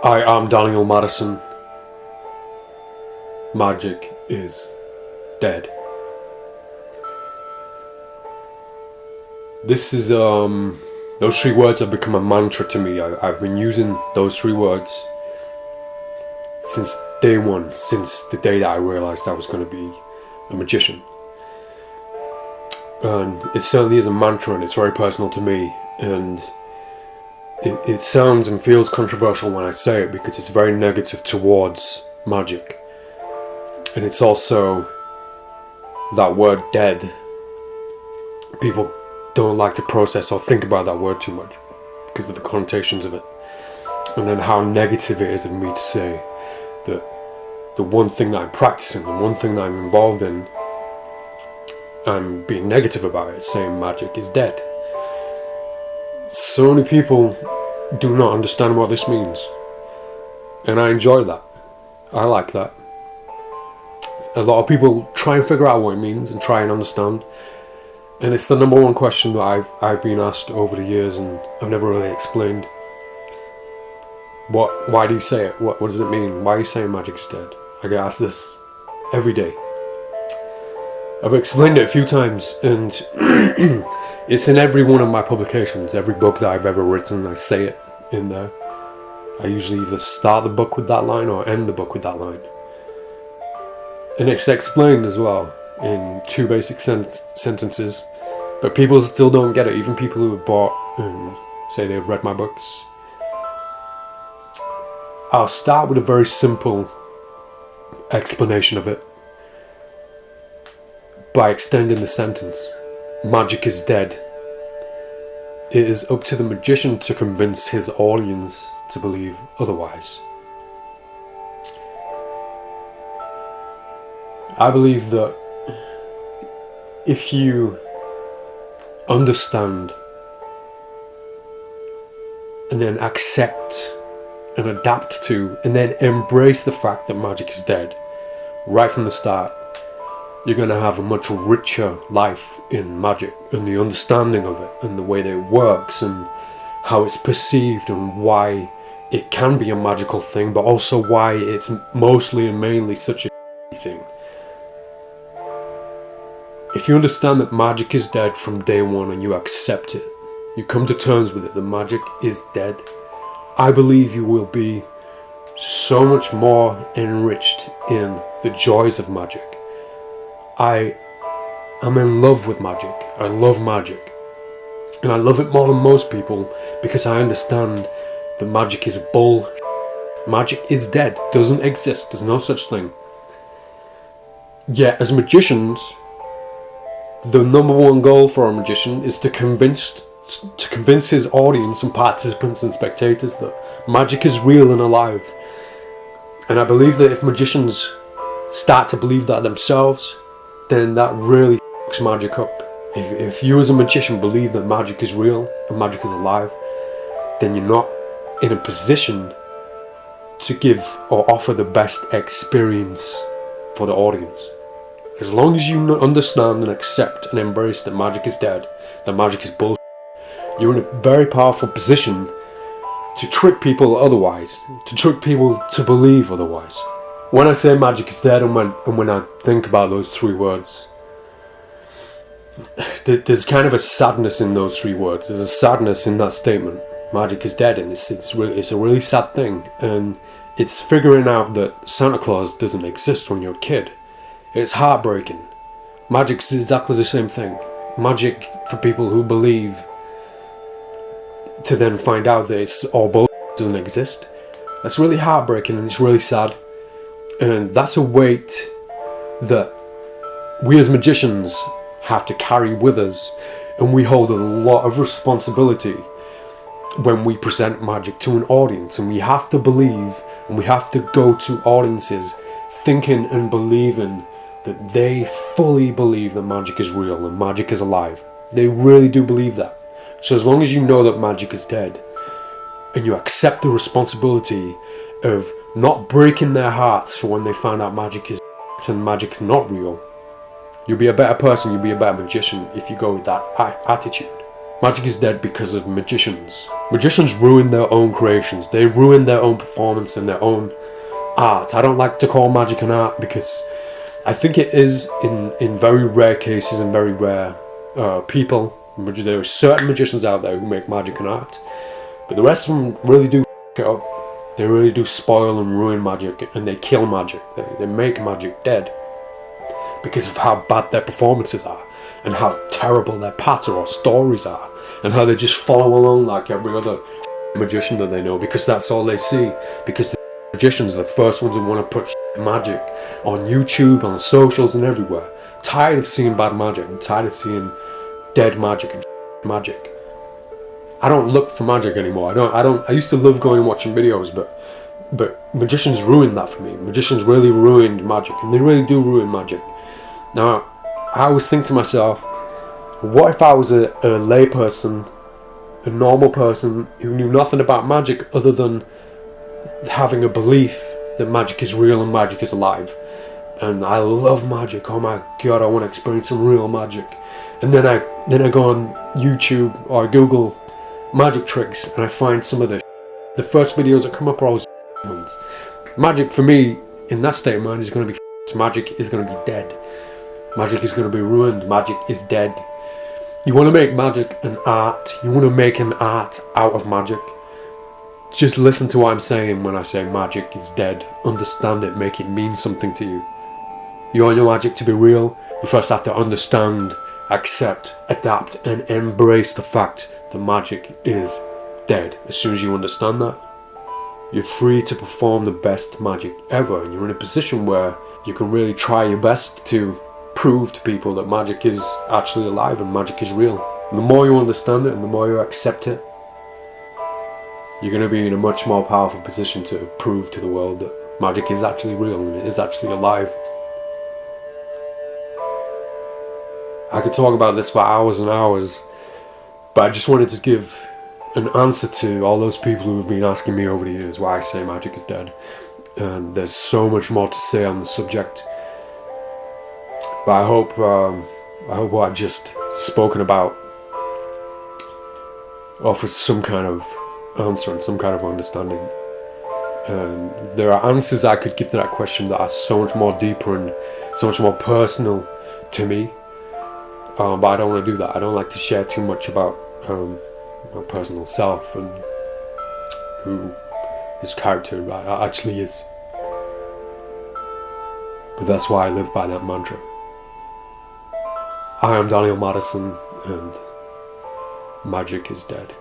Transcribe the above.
I am Daniel Madison. Magic is dead. This is, those three words have become a mantra to me. I've been using those three words since day one, since the day that I realised I was going to be a magician. And it certainly is a mantra, and it's very personal to me, and it sounds and feels controversial when I say it because it's very negative towards magic. And it's also that word dead. People don't like to process or think about that word too much because of the connotations of it. And then how negative it is of me to say that the one thing that I'm practicing, the one thing that I'm involved in, I'm being negative about it, saying magic is dead. So many people do not understand what this means, and I enjoy that. I like that. A lot of people try and figure out what it means and try and understand, and it's the number one question that I've been asked over the years, and I've never really explained. Why do you say it? What does it mean? Why are you saying magic's dead? I get asked this every day. I've explained it a few times, and it's in every one of my publications, every book that I've ever written. I say it in there. I usually either start the book with that line or end the book with that line. And it's explained as well in two basic sentences, but people still don't get it, even people who have bought and say they've read my books. I'll start with a very simple explanation of it by extending the sentence. Magic is dead. It is up to the magician to convince his audience to believe otherwise. I believe that if you understand and then accept and adapt to and then embrace the fact that magic is dead right from the start, you're going to have a much richer life in magic and the understanding of it and the way that it works and how it's perceived and why it can be a magical thing, but also why it's mostly and mainly such a thing. If you understand that magic is dead from day one and you accept it, you come to terms with it, the magic is dead, I believe you will be so much more enriched in the joys of magic. I am in love with magic. I love magic. And I love it more than most people because I understand that magic is bull. Magic is dead. Doesn't exist. There's no such thing. Yet as magicians, the number one goal for a magician is to convince his audience and participants and spectators that magic is real and alive. And I believe that if magicians start to believe that themselves, then that really fucks magic up. If you as a magician believe that magic is real and magic is alive, then you're not in a position to give or offer the best experience for the audience. As long as you understand and accept and embrace that magic is dead, that magic is bullshit, you're in a very powerful position to trick people otherwise, to trick people to believe otherwise. When I say magic is dead and when I think about those three words, there's kind of a sadness in those three words. There's a sadness in that statement. Magic is dead, and it's a really sad thing. And it's figuring out that Santa Claus doesn't exist when you're a kid. It's heartbreaking. Magic's exactly the same thing. Magic for people who believe to then find out that it's all bullshit, doesn't exist. That's really heartbreaking and it's really sad. And that's a weight that we as magicians have to carry with us, and we hold a lot of responsibility when we present magic to an audience, and we have to believe and we have to go to audiences thinking and believing that they fully believe that magic is real and magic is alive. They really do believe that. So as long as you know that magic is dead and you accept the responsibility of not breaking their hearts for when they find out magic is and magic is not real, you'll be a better person, you'll be a better magician if you go with that attitude. Magic is dead because of magicians. Magicians ruin their own creations. They ruin their own performance and their own art. I don't like to call magic an art because I think it is in very rare cases and very rare people. There are certain magicians out there who make magic an art, but the rest of them really do f*** it up. They really do spoil and ruin magic, and they kill magic. They make magic dead because of how bad their performances are, and how terrible their patter or stories are, and how they just follow along like every other magician that they know, because that's all they see. Because the magicians are the first ones who want to put magic on YouTube, on the socials, and everywhere. Tired of seeing bad magic. I'm tired of seeing dead magic and magic. I don't look for magic anymore. I used to love going and watching videos, but magicians ruined that for me. Magicians really ruined magic, and they really do ruin magic. Now, I always think to myself, what if I was a lay person, a normal person who knew nothing about magic other than having a belief that magic is real and magic is alive, and I love magic. Oh my god, I want to experience some real magic. And then I go on YouTube or Google magic tricks, and I find some of the first videos that come up are always ones. Magic for me in that state of mind is going to be magic is going to be dead. Magic is going to be ruined. Magic is dead. You want to make magic an art. You want to make an art out of magic. Just listen to what I'm saying when I say magic is dead. Understand it. Make it mean something to you. You want your magic to be real? You first have to understand, accept, adapt, and embrace the fact that magic is dead. As soon as you understand that, you're free to perform the best magic ever, and you're in a position where you can really try your best to prove to people that magic is actually alive and magic is real. And the more you understand it and the more you accept it, you're going to be in a much more powerful position to prove to the world that magic is actually real and it is actually alive. I could talk about this for hours and hours, but I just wanted to give an answer to all those people who have been asking me over the years why I say magic is dead. And there's so much more to say on the subject. But I hope what I've just spoken about offers some kind of answer and some kind of understanding. And there are answers I could give to that question that are so much more deeper and so much more personal to me. But I don't want to do that. I don't like to share too much about my personal self and who his character actually is. But that's why I live by that mantra. I am Daniel Madison, and magic is dead.